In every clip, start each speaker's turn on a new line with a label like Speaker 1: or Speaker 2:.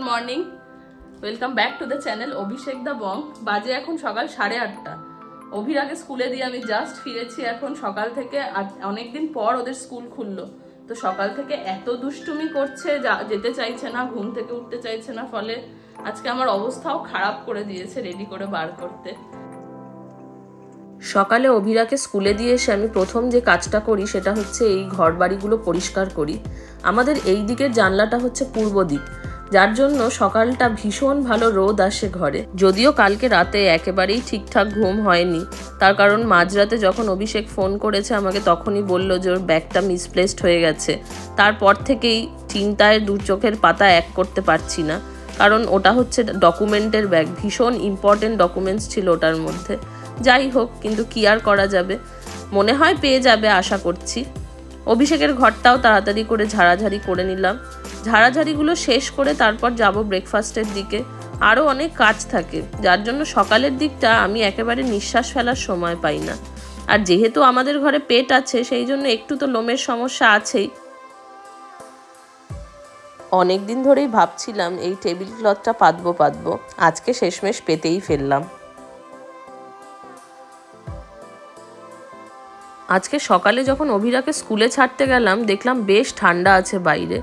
Speaker 1: Morning, welcome back to the channel Abhishek da Bong. বাজে এখন সকাল 8:30। অভির আগে স্কুলে দিয়ে আমি জাস্ট ফিরেছি এখন সকাল থেকে। অনেকদিন পর ওদের স্কুল খুললো, তো সকাল থেকে এত দুষ্টুমি করছে, যেতে চাইছে না, ঘুম থেকে উঠতে চাইছে না, ফলে আজকে আমার অবস্থাও খারাপ করে দিয়েছে রেডি করে বার করতে।
Speaker 2: সকালে অভিরাকে স্কুলে দিয়ে এসে আমি প্রথম যে কাজটা করি সেটা হচ্ছে এই ঘর বাড়িগুলো পরিষ্কার করি। আমাদের এই দিকের জানলাটা হচ্ছে পূর্ব দিক, যার জন্য সকালটা ভীষণ ভালো রোদ আসে ঘরে। যদিও কালকে রাতে একেবারেই ঠিকঠাক ঘুম হয়নি, তার কারণ মাঝরাতে যখন অভিষেক ফোন করেছে আমাকে তখনই বলল যে ওর ব্যাগটা মিসপ্লেসড হয়ে গেছে। তারপর থেকেই চিন্তায় দু চোখের পাতা এক করতে পারছি না, কারণ ওটা হচ্ছে ডকুমেন্টের ব্যাগ, ভীষণ ইম্পর্টেন্ট ডকুমেন্টস ছিল ওটার মধ্যে। যাই হোক, কিন্তু কি আর করা যাবে, মনে হয় পেয়ে যাবে আশা করছি। অভিষেকের ঘরটাও তাড়াতাড়ি করে ঝাড়াঝাড়ি করে নিলাম। ঝাড়াঝাড়িগুলো শেষ করে তারপর যাব ব্রেকফাস্টের দিকে। আরও অনেক কাজ থাকে, যার জন্য সকালের দিকটা আমি একেবারে নিঃশ্বাস ফেলার সময় পাই না। আর যেহেতু আমাদের ঘরে পেট আছে, সেই জন্য একটু তো লোমের সমস্যা আছেই। অনেক দিন ধরেই ভাবছিলাম এই টেবিল ক্লথটা পাতবো, আজকে শেষমেশ পেতেই ফেললাম। আজকে সকালে যখন অভিরাকে স্কুলে ছাড়তে গেলাম, দেখলাম বেশ ঠান্ডা আছে বাইরে।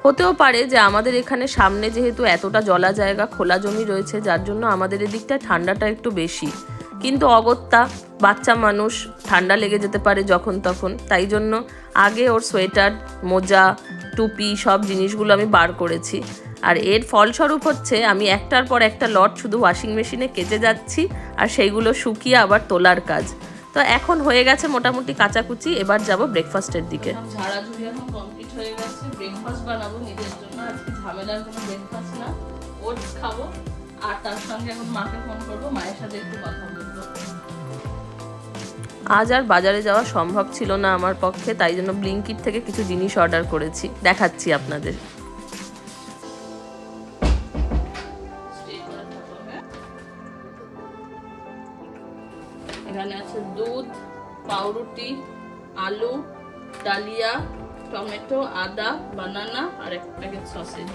Speaker 2: হতেও পারে যে আমাদের এখানে সামনে যেহেতু এতটা জলা জায়গা, খোলা জমি রয়েছে, যার জন্য আমাদের এদিকটায় ঠান্ডাটা একটু বেশি। কিন্তু অগত্যা বাচ্চা মানুষ, ঠান্ডা লেগে যেতে পারে যখন তখন, তাই জন্য আগে ওর সোয়েটার, মোজা, টুপি সব জিনিসগুলো আমি বার করেছি। আর এর ফলস্বরূপ হচ্ছে আমি একটার পর একটা লট শুধু ওয়াশিং মেশিনে কেচে যাচ্ছি, আর সেইগুলো শুকিয়ে আবার তোলার কাজ। তো এখন হয়ে গেছে মোটামুটি কাচাকুচি, এবার যাব ব্রেকফাস্টের দিকে।
Speaker 1: ঝাড়াঝুড়ি এখন কমপ্লিট হয়ে গেছে, ব্রেকফাস্ট বানাবো নিজের জন্য। আজকে ঝামেলার কোনো ব্রেকফাস্ট না, ওটস খাবো, আর তার সঙ্গে এখন মাকে ফোন করবো, মায়ের সাথে একটু কথা বলবো।
Speaker 2: আজ আর বাজারে যাওয়া সম্ভব ছিল না আমার পক্ষে, তাই জন্য ব্লিঙ্কিট থেকে কিছু জিনিস অর্ডার করেছি, দেখাচ্ছি আপনাদের।
Speaker 1: এখানে আছে দুধ, পাউরুটি, আলু, ডালিয়া, টমেটো, আদা, বানানা আর এক প্যাকেট সসেজ।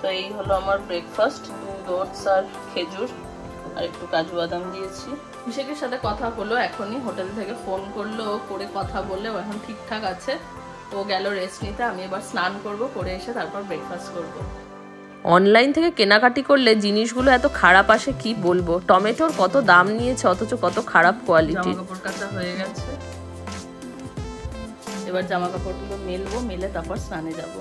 Speaker 1: তো এই হলো আমার ব্রেকফাস্ট, দুধ, ওটস আর খেজুর আর একটু কাজু বাদাম দিয়েছি। অভিষেকের সাথে কথা হলো এখনই, হোটেল থেকে ফোন করলো, করে কথা বললে ও এখন ঠিকঠাক আছে। ও গেল রেস্ট নিতে, আমি এবার স্নান করব, করে এসে তারপর ব্রেকফাস্ট করব।
Speaker 2: অনলাইন থেকে কেনাকাটি করলে জিনিসগুলো এত খারাপ আসে কি বলবো। টমেটোর কত দাম নিয়েছে, অথচ কত খারাপ কোয়ালিটি।
Speaker 1: জামা কাপড় কাচা হয়ে গেছে, এবার জামা কাপড়গুলো মেলবো, মেলে তারপর স্নানে যাব।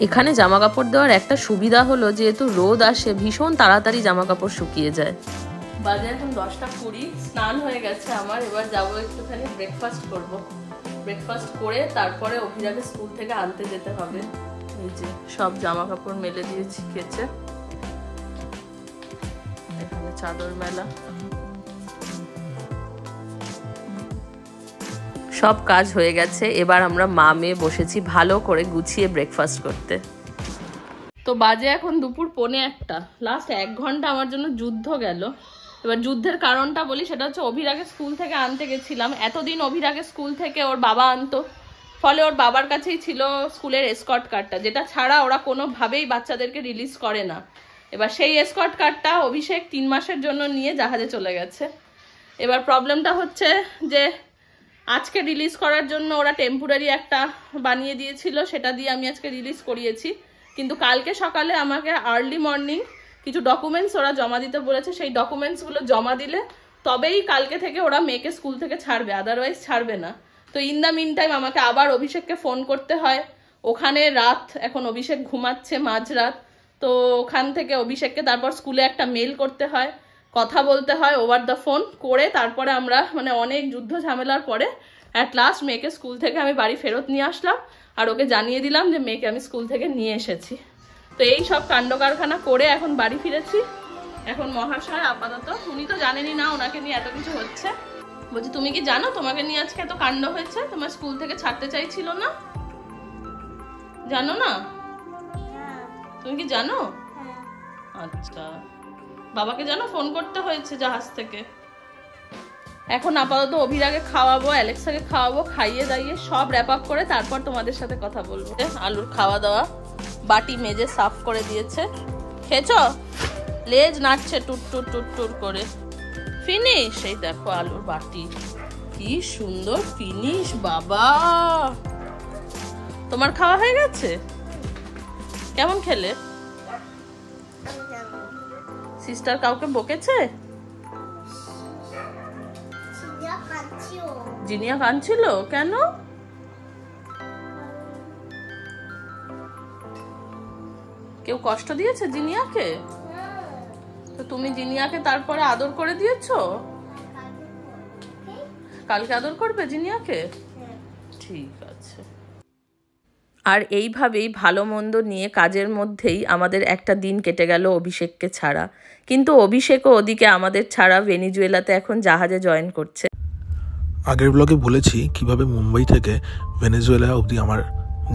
Speaker 2: এখানে জামা কাপড় দেওয়ার একটা সুবিধা হলো, যেহেতু রোদ আসে ভীষণ তাড়াতাড়ি জামা কাপড় শুকিয়ে যায়।
Speaker 1: বাজে এখন 10:20, স্নান হয়ে গেছে আমার। এবার যাবো একটুখানি ব্রেকফাস্ট করব। ব্রেকফাস্ট করে তারপরে অভিরাকে স্কুল থেকে আনতে যেতে হবে। এই যে সব জামা কাপড় মেলে দিয়েছি কেচে, এখানে চাদর মেলা,
Speaker 2: সব কাজ হয়ে গেছে। এবার আমরা মা মেয়ে বসেছি ভালো করে গুছিয়ে ব্রেকফাস্ট করতে।
Speaker 1: তো বাজে এখন দুপুর 1:45। লাস্ট 1 ঘন্টা আমার জন্য যুদ্ধ গেল। এবার যুদ্ধের কারণটা বলি, সেটা হচ্ছে অভিরাকে স্কুল থেকে আনতে গেছিলাম। এতদিন অভিরাকে স্কুল থেকে ওর বাবা আনতো, ফলে ওর বাবার কাছেই ছিল স্কুলের এসকর্ট কার্ডটা, যেটা ছাড়া ওরা কোনোভাবেই বাচ্চাদেরকে রিলিজ করে না। এবার সেই এসকর্ট কার্ডটা অভিষেক 3 মাসের জন্য নিয়ে জাহাজে চলে গেছে। এবার প্রবলেমটা হচ্ছে যে আজকে রিলিজ করার জন্য ওরা টেম্পোরারি একটা বানিয়ে দিয়েছিল, সেটা দিয়ে আমি আজকে রিলিজ করিয়েছি। কিন্তু কালকে সকালে আমাকে আর্লি মর্নিং কিছু ডকুমেন্টস ওরা জমা দিতে বলেছে। সেই ডকুমেন্টসগুলো জমা দিলে তবেই কালকে থেকে ওরা মেয়েকে স্কুল থেকে ছাড়বে, আদারওয়াইজ ছাড়বে না। তো ইন দ্য মিন টাইম আমাকে আবার অভিষেককে ফোন করতে হয়। ওখানে রাত, এখন অভিষেক ঘুমাচ্ছে মাঝরাত, তো ওখান থেকে অভিষেককে তারপর স্কুলে একটা মেল করতে হয়, কথা বলতে হয় ওভার দ্য ফোন করে। তারপরে আমরা অনেক যুদ্ধ ঝামেলার পরে অ্যাট লাস্ট মেয়েকে স্কুল থেকে আমি বাড়ি ফেরত নিয়ে আসলাম, আর ওকে জানিয়ে দিলাম যে মেয়েকে আমি স্কুল থেকে নিয়ে এসেছি। তো এই সব কাণ্ড কারখানা করে এখন বাড়ি ফিরেছি। এখন মহাশয় আপাতত, উনি তো জানেনই না ওনাকে নিয়ে এত কিছু হচ্ছে। বলছি, তুমি কি জানো তোমাকে নিয়ে আজকে এত কাণ্ড হয়েছে? তোমার স্কুল থেকে ছাড়তে চাইছিল না, জানো না? তুমি কি জানো? আচ্ছা, বাবাকে জানো ফোন করতে হয়েছে জাহাজ থেকে। এখন আপাতত অভিরাগে খাওয়াবো, অ্যালেক্সাকে খাওয়াবো, খাইয়ে দাইয়ে সব র্যাপ আপ করে তারপর তোমাদের সাথে কথা বলবো। আলুর খাওয়া দাওয়া, বাটি মেজে সাফ করে দিয়েছে। খেয়েছো? লেজ নাড়ছে টুট টুট টুট টুট করে। ফিনিশ। এই দেখো আলুর বাটি, কি সুন্দর ফিনিশ বাবা। তোমার খাওয়া হয়ে গেছে? কেমন খেলে? সিস্টার কাউকে বকেছে? জিনিয়া কাঁদছিল কেন? কেউ কষ্ট দিয়েছে জিনিয়াকে? তো তুমি জিনিয়াকে তারপরে আদর করে দিয়েছো? কালকে আদর করবে জিনিয়াকে? ঠিক আছে। আর এইভাবেই ভালো মন্দ নিয়ে কাজের মধ্যেই আমাদের একটা দিন কেটে গেল অভিষেককে ছাড়া। কিন্তু অভিষেকও ওদিকে আমাদের ছাড়া ভেনিজুয়েলাতে এখন জাহাজে জয়েন করছে।
Speaker 3: আগের ব্লগে বলেছি কিভাবে মুম্বাই থেকে ভেনেজুয়েলা অবধি আমার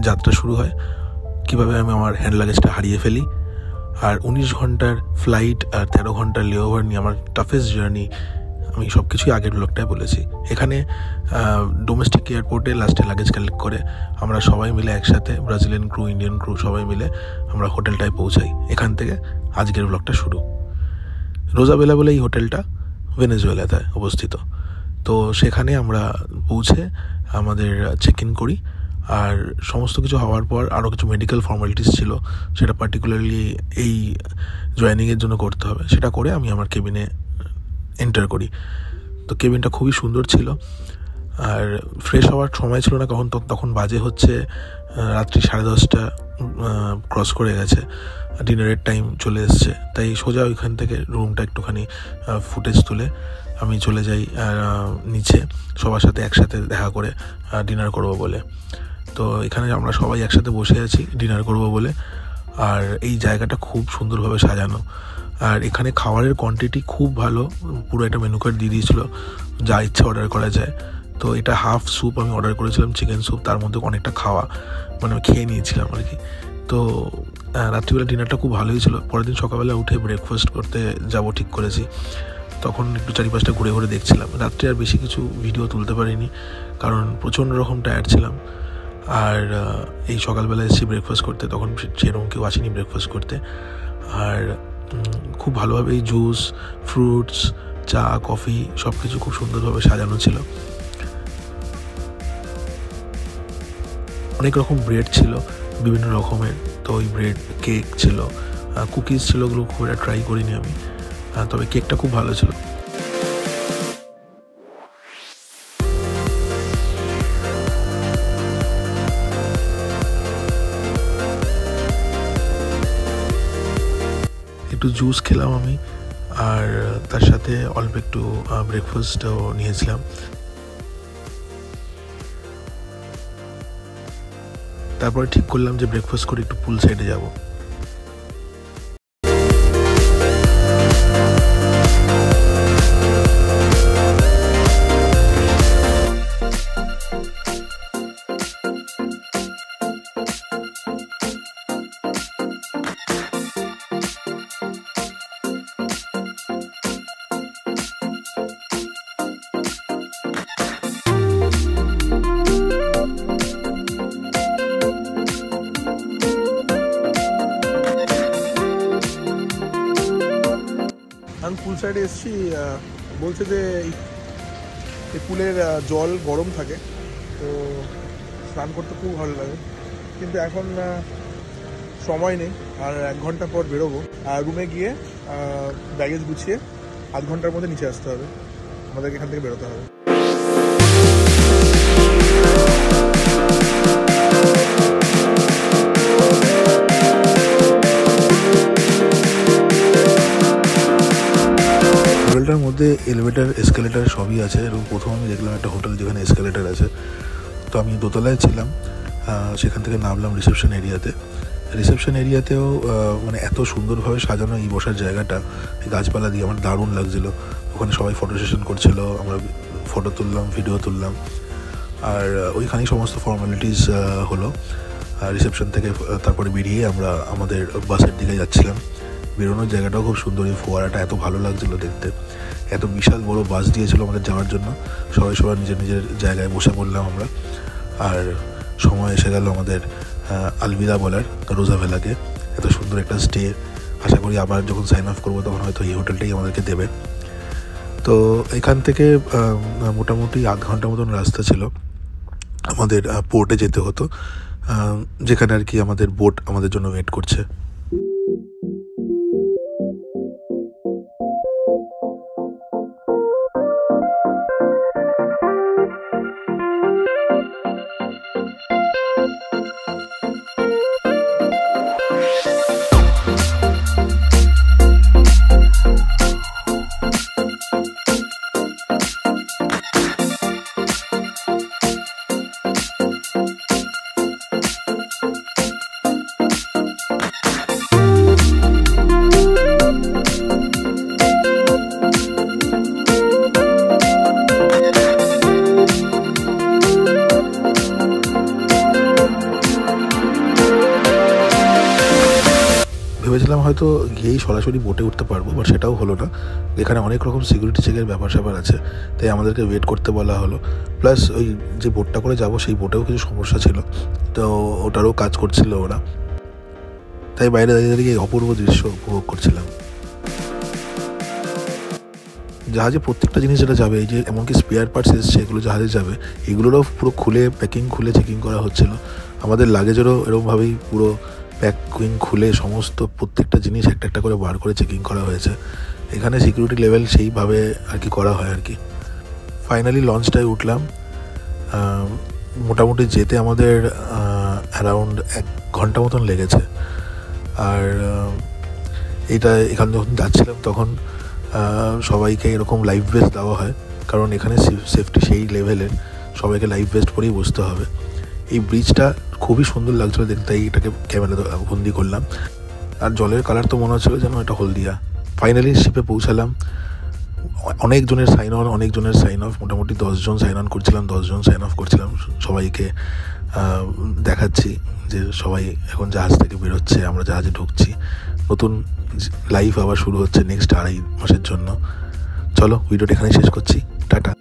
Speaker 3: যাত্রা শুরু হয়, কিভাবে আমি আমার হ্যান্ড লাগেজটা হারিয়ে ফেলি, আর 19 ঘন্টার ফ্লাইট আর 13 ঘন্টার লেওভার নিয়ে আমার টাফেস্ট জার্নি, আমি সব কিছুই আগের ব্লগটায় বলেছি। এখানে ডোমেস্টিক এয়ারপোর্টে লাস্টে লাগেজ কালেক্ট করে আমরা সবাই মিলে একসাথে, ব্রাজিলিয়ান ক্রু, ইন্ডিয়ান ক্রু সবাই মিলে আমরা হোটেলটায় পৌঁছাই। এখান থেকে আজকের ব্লগটা শুরু। রোজাবেলা বলে এই হোটেলটা ভেনেজুয়েলাতে অবস্থিত। তো সেখানে আমরা পৌঁছে আমাদের চেক ইন করি, আর সমস্ত কিছু হওয়ার পর আরও কিছু মেডিকেল ফর্মালিটিস ছিল, সেটা পার্টিকুলারলি এই জয়েনিংয়ের জন্য করতে হবে। সেটা করে আমি আমার কেবিনে এন্টার করি। তো কেবিনটা খুবই সুন্দর ছিল, আর ফ্রেশ হওয়ার সময় ছিল না তখন বাজে হচ্ছে রাত্রি 10:30 ক্রস করে গেছে, ডিনারের টাইম চলে এসছে। তাই সোজা ওইখান থেকে রুমটা একটুখানি ফুটেজ তুলে আমি চলে যাই নিচে সবার সাথে একসাথে দেখা করে ডিনার করব বলে। তো এখানে আমরা সবাই একসাথে বসে আছি ডিনার করব বলে, আর এই জায়গাটা খুব সুন্দরভাবে সাজানো, আর এখানে খাবারের কোয়ান্টিটি খুব ভালো। পুরো একটা মেনু কার্ড দিয়ে দিয়েছিলো, যা ইচ্ছা অর্ডার করা যায়। তো এটা হাফ স্যুপ আমি অর্ডার করেছিলাম, চিকেন স্যুপ, তার মধ্যে অনেকটা খাওয়া, মানে আমি খেয়ে নিয়েছিলাম আর কি। তো রাত্রিবেলা ডিনারটা খুব ভালোই ছিল। পরের দিন সকালবেলা উঠে ব্রেকফাস্ট করতে যাব ঠিক করেছি, তখন একটু চারিপাশটা ঘুরে ঘুরে দেখছিলাম। রাত্রে আর বেশি কিছু ভিডিও তুলতে পারিনি, কারণ প্রচণ্ড রকম টায়ার্ড ছিলাম। আর এই সকালবেলা এসেছি ব্রেকফাস্ট করতে, তখন সেরকম কেউ আসেনি ব্রেকফাস্ট করতে। আর খুব ভালোভাবে এই জুস, ফ্রুটস, চা, কফি সব কিছু খুব সুন্দরভাবে সাজানো ছিল। অনেক রকম ব্রেড ছিল বিভিন্ন রকমের, তো ওই ব্রেড, কেক ছিল, কুকিজ ছিল, ওগুলো খুব একটা ট্রাই করিনি আমি, তবে কেকটা খুব ভালো ছিল। একটু জুস খেলাম আমি, আর তার সাথে অল্প একটু ব্রেকফাস্টও নিয়েছিলাম। তারপরে ঠিক করলাম যে ব্রেকফাস্ট করে একটু পুল সাইডে যাব। আমি পুল সাইডে এসেছি, বলছে যে এই পুলের জল গরম থাকে, তো স্নান করতে খুব ভালো লাগে, কিন্তু এখন সময় নেই, আর 1 ঘন্টা পর বেরোবো। রুমে গিয়ে ব্যাগেজ গুছিয়ে 8 ঘন্টার মধ্যে নিচে আসতে হবে, আমাদেরকে এখান থেকে বেরোতে হবে। হোটেলটার মধ্যে এলিভেটার, এসকেলেটার সবই আছে, এবং প্রথম আমি দেখলাম একটা হোটেল যেখানে এসকেলেটার আছে। তো আমি দোতলায় ছিলাম, সেখান থেকে নামলাম রিসেপশন এরিয়াতে। রিসেপশন এরিয়াতেও মানে এত সুন্দরভাবে সাজানো এই বসার জায়গাটা, এই গাছপালা দিয়ে আমার দারুণ লাগছিলো। ওখানে সবাই ফটো সেশন করছিল, আমরা ফটো তুললাম, ভিডিও তুললাম, আর ওইখানেই সমস্ত ফর্মালিটিস হলো। রিসেপশন থেকে তারপরে বেরিয়ে আমরা আমাদের বাসের দিকে যাচ্ছিলাম। বেরোনোর জায়গাটাও খুব সুন্দর, এই ফোয়ারাটা এত ভালো লাগছিলো দেখতে। এত বিশাল বড় বাস দিয়েছিল আমাদের যাওয়ার জন্য, সবাই নিজের নিজের জায়গায় বসে পড়লাম আমরা। আর সময় এসে গেল আমাদের আলবিদা বলার রোজাভেলাকে। এত সুন্দর একটা স্টে, আশা করি আবার যখন সাইন অফ করবো তখন হয়তো এই হোটেলটাই আমাদেরকে দেবে। তো এখান থেকে মোটামুটি আধ ঘন্টার মতন রাস্তা ছিল, আমাদের পোর্টে যেতে হতো, যেখানে আর কি আমাদের বোট আমাদের জন্য ওয়েট করছে। ভেবেছিলাম হয়তো গিয়েই সরাসরি বোটে উঠতে পারবো, বাট সেটাও হলো না। এখানে অনেক রকম সিকিউরিটি চেকের ব্যাপার স্যাপার আছে, তাই আমাদেরকে ওয়েট করতে বলা হলো। প্লাস ওই যে বোটটা করে যাব সেই বোটেও কিছু সমস্যা ছিল, তো ওটারও কাজ করছিল ওরা, তাই বাইরে দাঁড়িয়ে দাঁড়িয়ে অপূর্ব দৃশ্য উপভোগ করছিলাম। জাহাজে প্রত্যেকটা জিনিস যেটা যাবে, এই যে এমনকি স্পেয়ার পার্টস এসছে এগুলো জাহাজে যাবে, এগুলোরও পুরো খুলে প্যাকিং খুলে চেকিং করা হচ্ছিলো। আমাদের লাগেজেরও এরকমভাবেই পুরো প্যাকিং খুলে সমস্ত প্রত্যেকটা জিনিস একটা একটা করে বার করে চেকিং করা হয়েছে। এখানে সিকিউরিটি লেভেল সেইভাবে আর কি করা হয় আর কি। ফাইনালি লঞ্চটায় উঠলাম। মোটামুটি যেতে আমাদের অ্যারাউন্ড 1 ঘন্টা মতন লেগেছে। আর এখানে যখন যাচ্ছিলাম তখন সবাইকে এরকম লাইফ ভেস্ট দেওয়া হয়, কারণ এখানে সেফটি সেই লেভেলের, সবাইকে লাইফ ভেস্ট পরেই বসতে হবে। এই ব্রিজটা খুবই সুন্দর লাগছিলো দেখতে, তাই এটাকে ক্যামেরাতে বন্দি করলাম। আর জলের কালার তো মনে হচ্ছিলো যেন এটা হলদিয়া। ফাইনালি শিপে পৌঁছালাম। অনেকজনের সাইন অন, অনেকজনের সাইন অফ, মোটামুটি 10 জন সাইন অন করছিলাম, 10 জন সাইন অফ করছিলাম। সবাইকে দেখাচ্ছি যে সবাই এখন জাহাজ থেকে বেরোচ্ছে, আমরা জাহাজে ঢুকছি, নতুন লাইফ আবার শুরু হচ্ছে নেক্সট 2.5 মাসের জন্য। চলো ভিডিওটা এখানেই শেষ করছি, টাটা।